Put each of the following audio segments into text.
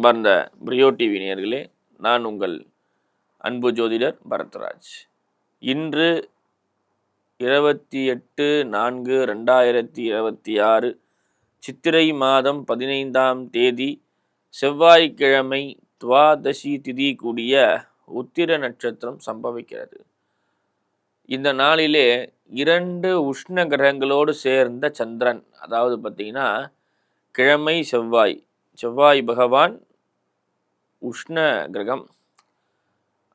அன்பார்ந்த பிரியோ டிவி நேயர்களே, நான் உங்கள் அன்பு ஜோதிடர் பரத்ராஜ். இன்று 28/4/2026 சித்திரை மாதம் 15ஆம் தேதி செவ்வாய்க்கிழமை துவாதசி திதி கூடிய உத்திர நட்சத்திரம் சம்பவிக்கிறது. இந்த நாளிலே 2 உஷ்ண கிரகங்களோடு சேர்ந்த சந்திரன், அதாவது பார்த்தீங்கன்னா கிழமை செவ்வாய் பகவான் உஷ்ண கிரகம்,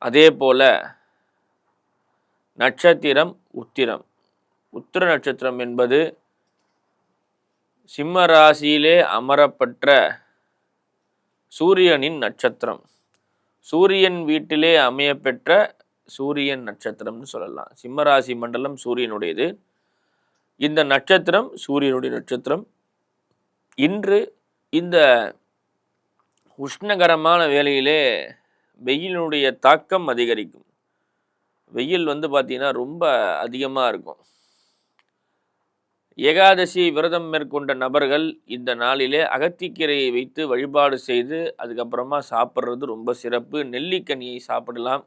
அதே போல நட்சத்திரம் உத்திரம். உத்திர நட்சத்திரம் என்பது சிம்ம ராசியிலே அமரப்பெற்ற சூரியனின் நட்சத்திரம். சூரியன் வீட்டிலே அமையப்பெற்ற சூரியன் நட்சத்திரம்னு சொல்லலாம். சிம்ம ராசி மண்டலம் சூரியனுடையது. இந்த நட்சத்திரம் சூரியனுடைய நட்சத்திரம். இன்று இந்த உஷ்ணகரமான வேளையிலே வெயிலினுடைய தாக்கம் அதிகரிக்கும். வெயில் பார்த்தீங்கன்னா ரொம்ப அதிகமாக இருக்கும். ஏகாதசி விரதம் மேற்கொண்ட நபர்கள் இந்த நாளிலே அகத்திக்கீரையை வைத்து வழிபாடு செய்து அதுக்கப்புறமா சாப்பிட்றது ரொம்ப சிறப்பு. நெல்லிக்கனியை சாப்பிடலாம்.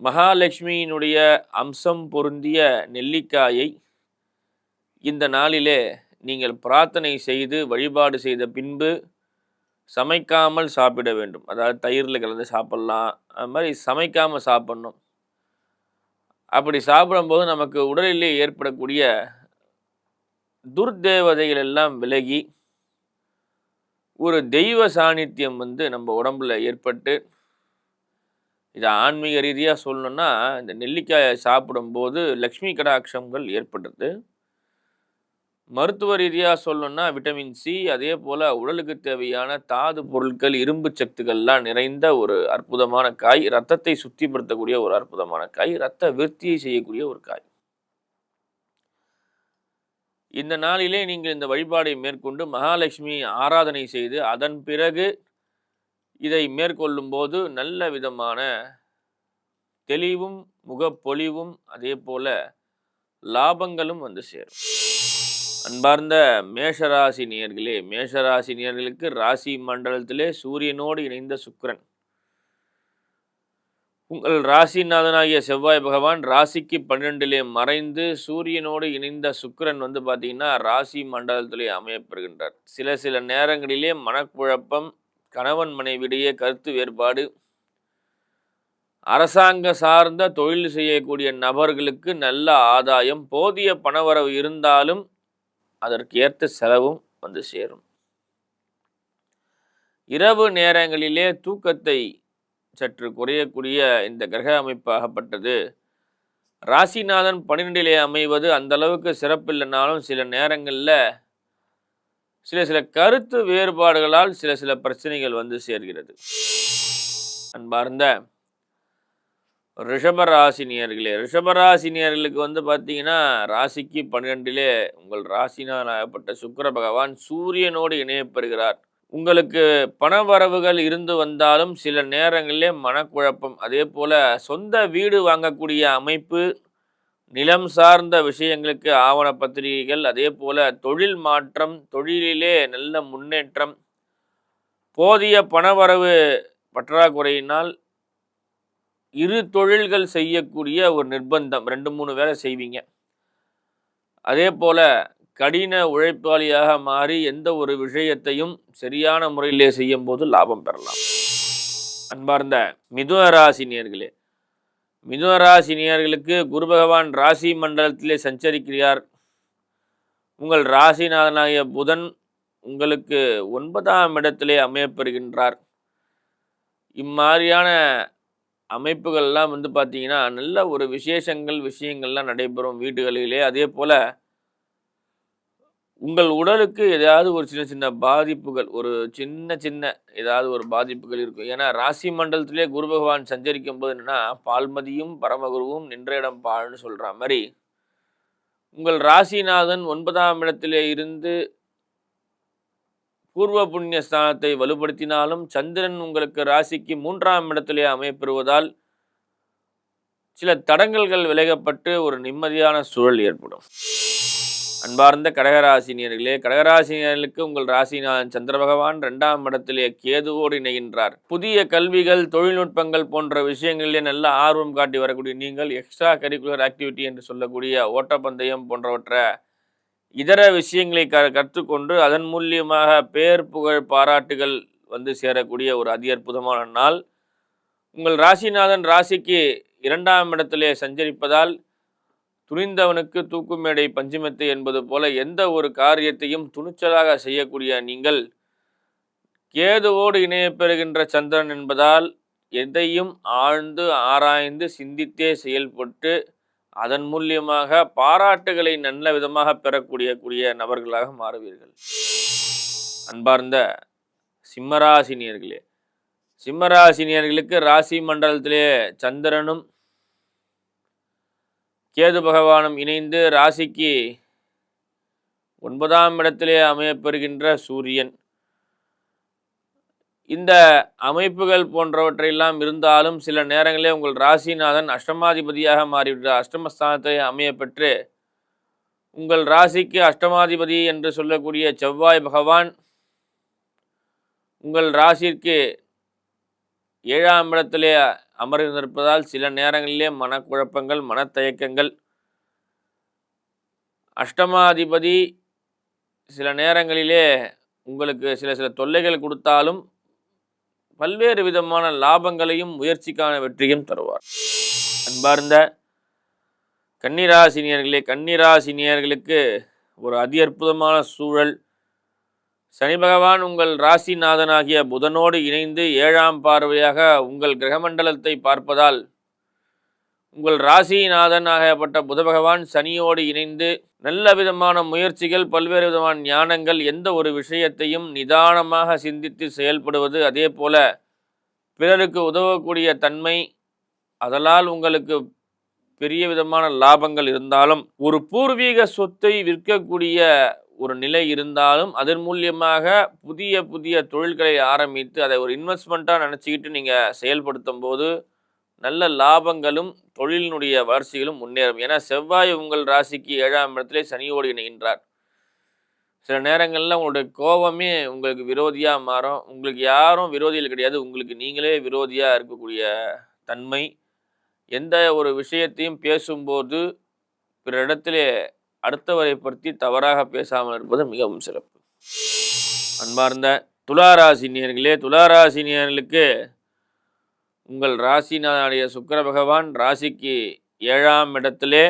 மகாலட்சுமியினுடைய அம்சம் பொருந்திய நெல்லிக்காயை இந்த நாளிலே நீங்கள் பிரார்த்தனை செய்து வழிபாடு செய்த பின்பு சமைக்காமல் சாப்பிட வேண்டும். அதாவது தயிரில் கலந்து சாப்பிட்லாம். அது மாதிரி சமைக்காமல் சாப்பிட்ணும். அப்படி சாப்பிடும்போது நமக்கு உடலிலே ஏற்படக்கூடிய துர்தேவதைகள் எல்லாம் விலகி ஒரு தெய்வ சாநித்தியம் நம்ம உடம்புல ஏற்பட்டு, இதை ஆன்மீக ரீதியாக சொல்லணும்னா இந்த நெல்லிக்காயை சாப்பிடும்போது லக்ஷ்மி கடாட்சங்கள் ஏற்படுறது. மருத்துவ ரீதியாக சொல்லணும்னா விட்டமின் சி, அதே போல் உடலுக்கு தேவையான தாது பொருட்கள், இரும்பு சத்துக்கள்லாம் நிறைந்த ஒரு அற்புதமான காய். இரத்தத்தை சுத்திப்படுத்தக்கூடிய ஒரு அற்புதமான காய். இரத்த விருத்தியை செய்யக்கூடிய ஒரு காய். இந்த நாளிலே நீங்கள் இந்த வழிபாடை மேற்கொண்டு மகாலட்சுமி ஆராதனை செய்து அதன் பிறகு இதை மேற்கொள்ளும் போது நல்ல விதமான தெளிவும் முகப்பொலிவும் அதே போல லாபங்களும் சேரும். அன்பார்ந்த மேஷராசி நேயர்களே, மேஷராசி நேயர்களுக்கு ராசி மண்டலத்திலே சூரியனோடு இணைந்த சுக்கிரன், உங்கள் ராசிநாதனாகிய செவ்வாய் பகவான் ராசிக்கு 12லே மறைந்து சூரியனோடு இணைந்த சுக்கிரன் பார்த்தீங்கன்னா ராசி மண்டலத்திலே அமையப்பெறுகின்றார். சில நேரங்களிலே மனக்குழப்பம், கணவன் மனைவியிடையே கருத்து வேறுபாடு, அரசாங்க சார்ந்த தொழில் செய்யக்கூடிய நபர்களுக்கு நல்ல ஆதாயம், போதிய பணவரவு இருந்தாலும் அதற்கு ஏற்ற செலவும் சேரும். இரவு நேரங்களிலே தூக்கத்தை சற்று குறையக்கூடிய இந்த கிரக அமைப்பாகப்பட்டது. ராசிநாதன் 12லே அமைவது அந்த அளவுக்கு சிறப்பில்லைனாலும் சில நேரங்களில் சில கருத்து வேறுபாடுகளால் சில பிரச்சனைகள் சேர்கிறது. அன்பார்ந்த ரிஷபராசினியர்களே, ரிஷபராசினியர்களுக்கு பார்த்தீங்கன்னா ராசிக்கு 12லே உங்கள் ராசிநாதனாகப்பட்ட சுக்கிர பகவான் சூரியனோடு இணையப்பெறுகிறார். உங்களுக்கு பண வரவுகள் இருந்து வந்தாலும் சில நேரங்களிலே மனக்குழப்பம், அதே போல் சொந்த வீடு வாங்கக்கூடிய அமைப்பு, நிலம் சார்ந்த விஷயங்களுக்கு ஆவண பத்திரிகைகள், அதே போல் தொழில் மாற்றம், தொழிலிலே நல்ல முன்னேற்றம், போதிய பணவரவு பற்றாக்குறையினால் இரு தொழில்கள் செய்யக்கூடிய ஒரு நிர்பந்தம், 2-3 வேலை செய்வீங்க. அதே போல் கடின உழைப்பாளியாக மாறி எந்த ஒரு விஷயத்தையும் சரியான முறையிலே செய்யும் போது லாபம் பெறலாம். அன்பார்ந்த மிதுன ராசி நேயர்களே, மிதுன ராசி நேயர்களுக்கு குரு பகவான் ராசி மண்டலத்திலே சஞ்சரிக்கிறார். உங்கள் ராசிநாதனாகிய புதன் உங்களுக்கு 9ஆம் இடத்திலே அமையப்பெறுகின்றார். இம்மாதிரியான அமைப்புகள்லாம் பார்த்தீங்கன்னா நல்ல ஒரு விஷயங்கள்லாம் நடைபெறும் வீடுகளிலே. அதே போல் உங்கள் உடலுக்கு ஏதாவது ஒரு சின்ன பாதிப்புகள், ஒரு சின்ன ஏதாவது ஒரு பாதிப்புகள் இருக்கும். ஏன்னா ராசி மண்டலத்திலே குரு பகவான் சஞ்சரிக்கும் போது என்னென்னா பால்மதியும் பரமகுருவும் நின்ற இடம் பால்னு சொல்கிற மாதிரி உங்கள் ராசிநாதன் 9ஆம் இடத்திலே இருந்து பூர்வ புண்ணிய ஸ்தானத்தை வலுப்படுத்தினாலும் சந்திரன் உங்களுக்கு ராசிக்கு 3ஆம் இடத்திலே அமையப்பெறுவதால் சில தடங்கல்கள் விலகப்பட்டு ஒரு நிம்மதியான சூழல் ஏற்படும். அன்பார்ந்த கடகராசினியர்களே, கடகராசினியர்களுக்கு உங்கள் ராசிநாதன் சந்திர பகவான் 2ஆம் இடத்திலே கேதுவோடு இணைகின்றார். புதிய கல்விகள், தொழில்நுட்பங்கள் போன்ற விஷயங்களிலே நல்ல ஆர்வம் காட்டி வரக்கூடிய நீங்கள் எக்ஸ்ட்ரா கரிக்குலர் ஆக்டிவிட்டி என்று சொல்லக்கூடிய ஓட்டப்பந்தயம் போன்றவற்றை இதர விஷயங்களை கற்றுக்கொண்டு அதன் மூலியமாக பேர் புகழ் பாராட்டுகள் வந்து சேரக்கூடிய ஒரு அதி அற்புதமான நாள். உங்கள் ராசிநாதன் ராசிக்கு 2ஆம் இடத்திலே சஞ்சரிப்பதால் துணிந்தவனுக்கு தூக்குமேடை பஞ்சுமெத்தை என்பது போல எந்த ஒரு காரியத்தையும் துணிச்சலாக செய்யக்கூடிய நீங்கள் கேதுவோடு இணையப்பெறுகின்ற சந்திரன் என்பதால் எதையும் ஆழ்ந்து ஆராய்ந்து சிந்தித்தே செயல்பட்டு அதன் மூலியமாக பாராட்டுகளை நல்ல விதமாக பெறக்கூடிய நபர்களாக மாறுவீர்கள். அன்பார்ந்த சிம்மராசினியர்களே, சிம்மராசினியர்களுக்கு ராசி மண்டலத்திலே சந்திரனும் கேது பகவானும் இணைந்து ராசிக்கு 9ஆம் இடத்திலே அமையப்பெறுகின்ற சூரியன், இந்த அமைப்புகள் போன்றவற்றையெல்லாம் இருந்தாலும் சில நேரங்களிலே உங்கள் ராசிநாதன் அஷ்டமாதிபதியாக மாறிவிட்டார். அஷ்டமஸ்தானத்தை அமையப்பெற்று உங்கள் ராசிக்கு அஷ்டமாதிபதி என்று சொல்லக்கூடிய செவ்வாய் பகவான் உங்கள் ராசிக்கு 7ஆம் இடத்திலே அமர்ந்திருப்பதால் சில நேரங்களிலே மனக்குழப்பங்கள், மனத்தயக்கங்கள், அஷ்டமாதிபதி சில நேரங்களிலே உங்களுக்கு சில தொல்லைகள் கொடுத்தாலும் பல்வேறு விதமான லாபங்களையும் முயற்சிக்கான வெற்றியும் தருவார். அன்பார்ந்த கன்னிராசினியர்களே, கன்னிராசினியர்களுக்கு ஒரு அதி அற்புதமான சூழல். சனி பகவான் உங்கள் ராசிநாதனாகிய புதனோடு இணைந்து 7ஆம் பார்வையாக உங்கள் கிரகமண்டலத்தை பார்ப்பதால் உங்கள் ராசிநாதனாகப்பட்ட புத பகவான் சனியோடு இணைந்து நல்ல விதமான முயற்சிகள், பல்வேறு விதமான ஞானங்கள், எந்த ஒரு விஷயத்தையும் நிதானமாக சிந்தித்து செயல்படுவது, அதே போல பிறருக்கு உதவக்கூடிய தன்மை, அதனால் உங்களுக்கு பெரிய விதமான லாபங்கள் இருந்தாலும் ஒரு பூர்வீக சொத்தை விற்கக்கூடிய ஒரு நிலை இருந்தாலும் அதன் மூலியமாக புதிய தொழில்களை ஆரம்பித்து அதை ஒரு இன்வெஸ்ட்மெண்ட்டாக நினச்சிக்கிட்டு நீங்கள் செயல்படுத்தும் போது நல்ல லாபங்களும் தொழிலினுடைய வளர்ச்சிகளும் முன்னேறும். ஏன்னா செவ்வாய் உங்கள் ராசிக்கு 7ஆம் இடத்திலே சனியோடு இணைகின்றார். சில நேரங்களில் உங்களுடைய கோபமே உங்களுக்கு விரோதியாக மாறும். உங்களுக்கு யாரும் விரோதிகள் கிடையாது, உங்களுக்கு நீங்களே விரோதியாக இருக்கக்கூடிய தன்மை. எந்த ஒரு விஷயத்தையும் பேசும்போது பிற இடத்திலே அடுத்தவரை பற்றி தவறாக பேசாமல் இருப்பது மிகவும் சிறப்பு. அன்பார்ந்த துளாராசினியர்களே, துளாராசினியர்களுக்கு உங்கள் ராசிநாதனுடைய சுக்கிர பகவான் ராசிக்கு 7ஆம் இடத்திலே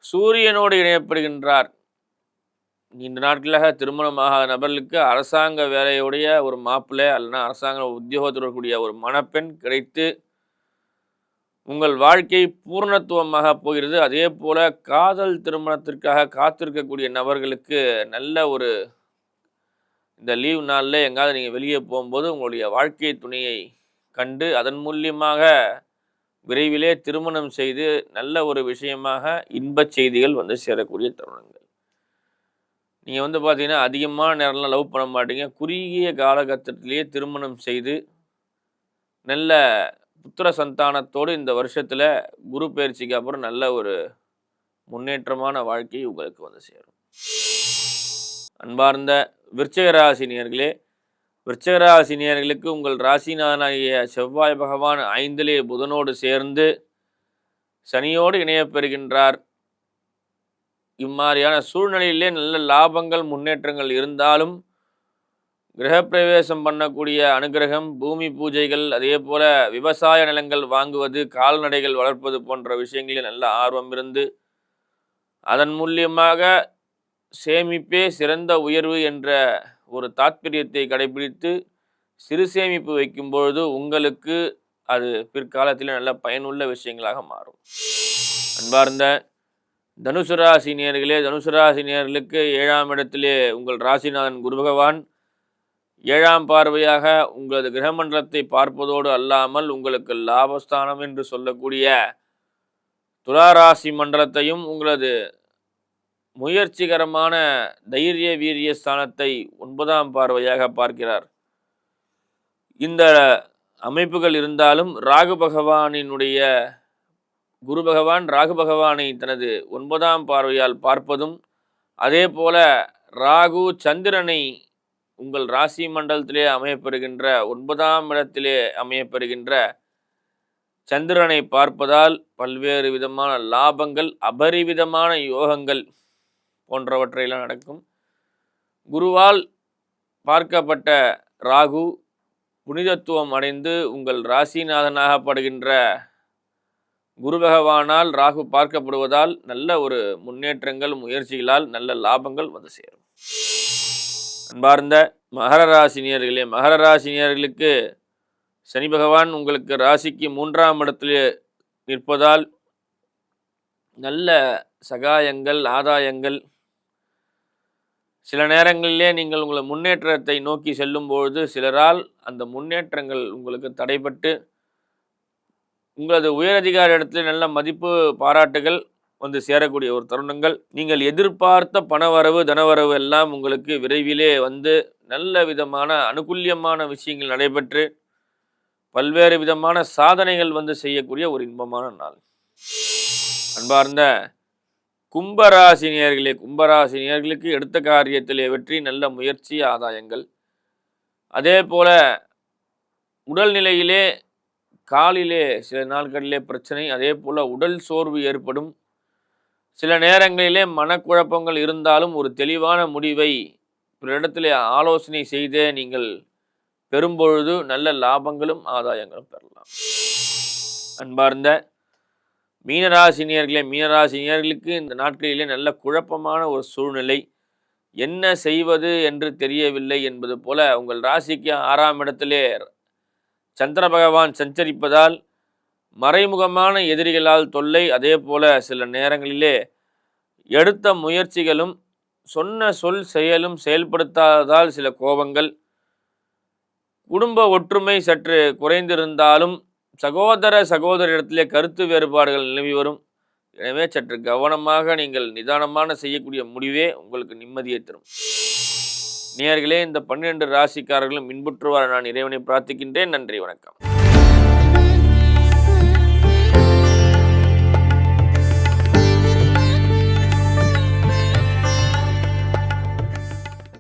சூரியனோடு இணையப்படுகின்றார். நீண்ட நாட்களாக திருமணமாகாத நபர்களுக்கு அரசாங்க வேலையுடைய ஒரு மாப்பிள்ளை அல்லனா அரசாங்க உத்தியோகத்தில் இருக்கக்கூடிய ஒரு மணப்பெண் கிடைத்து உங்கள் வாழ்க்கை பூர்ணத்துவமாக போகிறது. அதே போல காதல் திருமணத்திற்காக காத்திருக்கக்கூடிய நபர்களுக்கு நல்ல ஒரு இந்த லீவ் நாளில் எங்காவது நீங்கள் வெளியே போகும்போது உங்களுடைய வாழ்க்கை துணையை கண்டு அதன் மூலியமாக விரைவிலே திருமணம் செய்து நல்ல ஒரு விஷயமாக இன்பச் செய்திகள் வந்து சேரக்கூடிய தருணங்கள். நீங்கள் வந்து பார்த்தீங்கன்னா அதிகமான நேரம்லாம் லவ் பண்ண மாட்டீங்க. குறுகிய காலகட்டத்திலேயே திருமணம் செய்து நல்ல புத்திர சந்தானத்தோடு இந்த வருஷத்தில் குரு பயிற்சிக்கு அப்புறம் நல்ல ஒரு முன்னேற்றமான வாழ்க்கை உங்களுக்கு வந்து சேரும். அன்பார்ந்த விருச்சிக ராசினியர்களே, விருச்சிக ராசினியர்களுக்கு உங்கள் ராசிநாதனாகிய செவ்வாய் பகவான் 5லே புதனோடு சேர்ந்து சனியோடு இணையப்பெறுகின்றார். இம்மாதிரியான சூழ்நிலையிலே நல்ல லாபங்கள், முன்னேற்றங்கள் இருந்தாலும் கிரகப்பிரவேசம் பண்ணக்கூடிய அனுகிரகம், பூமி பூஜைகள், அதே போல விவசாய நிலங்கள் வாங்குவது, கால்நடைகள் வளர்ப்பது போன்ற விஷயங்களில் நல்ல ஆர்வம் இருந்து அதன் மூலியமாக சேமிப்பே சிறந்த உயர்வு என்ற ஒரு தாத்பரியத்தை கடைபிடித்து சிறு சேமிப்பு வைக்கும்பொழுது உங்களுக்கு அது பிற்காலத்தில் நல்ல பயனுள்ள விஷயங்களாக மாறும். அன்பார்ந்த தனுசு ராசினியர்களே, தனுசு ராசினியர்களுக்கு 7ஆம் இடத்திலே உங்கள் ராசிநாதன் குரு பகவான் 7ஆம் பார்வையாக உங்களது கிரகமண்டலத்தை பார்ப்பதோடு அல்லாமல் உங்களுக்கு லாபஸ்தானம் என்று சொல்லக்கூடிய துளாராசி மண்டலத்தையும் உங்களது முயற்சிகரமான தைரிய வீரிய ஸ்தானத்தை 9ஆம் பார்வையாக பார்க்கிறார். இந்த அமைப்புகள் இருந்தாலும் ராகு பகவானினுடைய குரு பகவான் ராகு பகவானை தனது 9ஆம் பார்வையால் பார்ப்பதும் அதே போல ராகு சந்திரனை உங்கள் ராசி மண்டலத்திலே அமையப்பெறுகின்ற 9ஆம் இடத்திலே அமையப்பெறுகின்ற சந்திரனை பார்ப்பதால் பல்வேறு விதமான லாபங்கள், அபரிவிதமான யோகங்கள் போன்றவற்றையெல்லாம் நடக்கும். குருவால் பார்க்கப்பட்ட ராகு புனிதத்துவம் அடைந்து உங்கள் ராசிநாதனாகப்படுகின்ற குரு பகவானால் ராகு பார்க்கப்படுவதால் நல்ல ஒரு முன்னேற்றங்கள், முயற்சிகளால் நல்ல லாபங்கள் வந்து சேரும். அன்பார்ந்த மகர ராசினியர்களே, மகர ராசினியர்களுக்கு சனி பகவான் உங்களுக்கு ராசிக்கு 3ஆம் இடத்திலே நிற்பதால் நல்ல சகாயங்கள், ஆதாயங்கள், சில நேரங்களிலே நீங்கள் உங்களை முன்னேற்றத்தை நோக்கி செல்லும்பொழுது சிலரால் அந்த முன்னேற்றங்கள் உங்களுக்கு தடைபட்டு உங்களது உயரதிகார இடத்துல நல்ல மதிப்பு, பாராட்டுகள் வந்து சேரக்கூடிய ஒரு தருணங்கள். நீங்கள் எதிர்பார்த்த பணவரவு, தனவரவு எல்லாம் உங்களுக்கு விரைவிலே வந்து நல்ல விதமான அனுகூல்யமான விஷயங்கள் நடைபெற்று பல்வேறு விதமான சாதனைகள் வந்து செய்யக்கூடிய ஒரு இன்பமான நாள். அன்பார்ந்த கும்பராசினியர்களே, கும்பராசினியர்களுக்கு எடுத்த காரியத்திலே வெற்றி, நல்ல முயற்சி, ஆதாயங்கள். அதே போல உடல்நிலையிலே காலிலே சில நாட்களிலே பிரச்சனை, அதே போல் உடல் சோர்வு ஏற்படும். சில நேரங்களிலே மனக்குழப்பங்கள் இருந்தாலும் ஒரு தெளிவான முடிவை பிறரிடத்திலே ஆலோசனை செய்தே நீங்கள் பெறும்பொழுது நல்ல லாபங்களும் ஆதாயங்களும் பெறலாம். அன்பார்ந்த மீனராசினியர்களே, மீனராசினியர்களுக்கு இந்த நாட்களிலே நல்ல குழப்பமான ஒரு சூழ்நிலை, என்ன செய்வது என்று தெரியவில்லை என்பது போல உங்கள் ராசிக்கு 6ஆம் இடத்திலே சந்திர பகவான் சஞ்சரிப்பதால் மறைமுகமான எதிரிகளால் தொல்லை, அதே போல சில நேரங்களிலே எடுத்த முயற்சிகளும் சொன்ன சொல் செயலும் செயல்படுத்தாததால் சில கோபங்கள், குடும்ப ஒற்றுமை சற்று குறைந்திருந்தாலும் சகோதரரிடத்திலே கருத்து வேறுபாடுகள் நிலவி வரும். எனவே சற்று கவனமாக நீங்கள் நிதானமான செய்யக்கூடிய முடிவே உங்களுக்கு நிம்மதியை தரும். நேயர்களே, இந்த 12 ராசிக்காரர்களும் இன்புற்றுவார் நான் இறைவனை பிரார்த்திக்கின்றேன். நன்றி, வணக்கம்.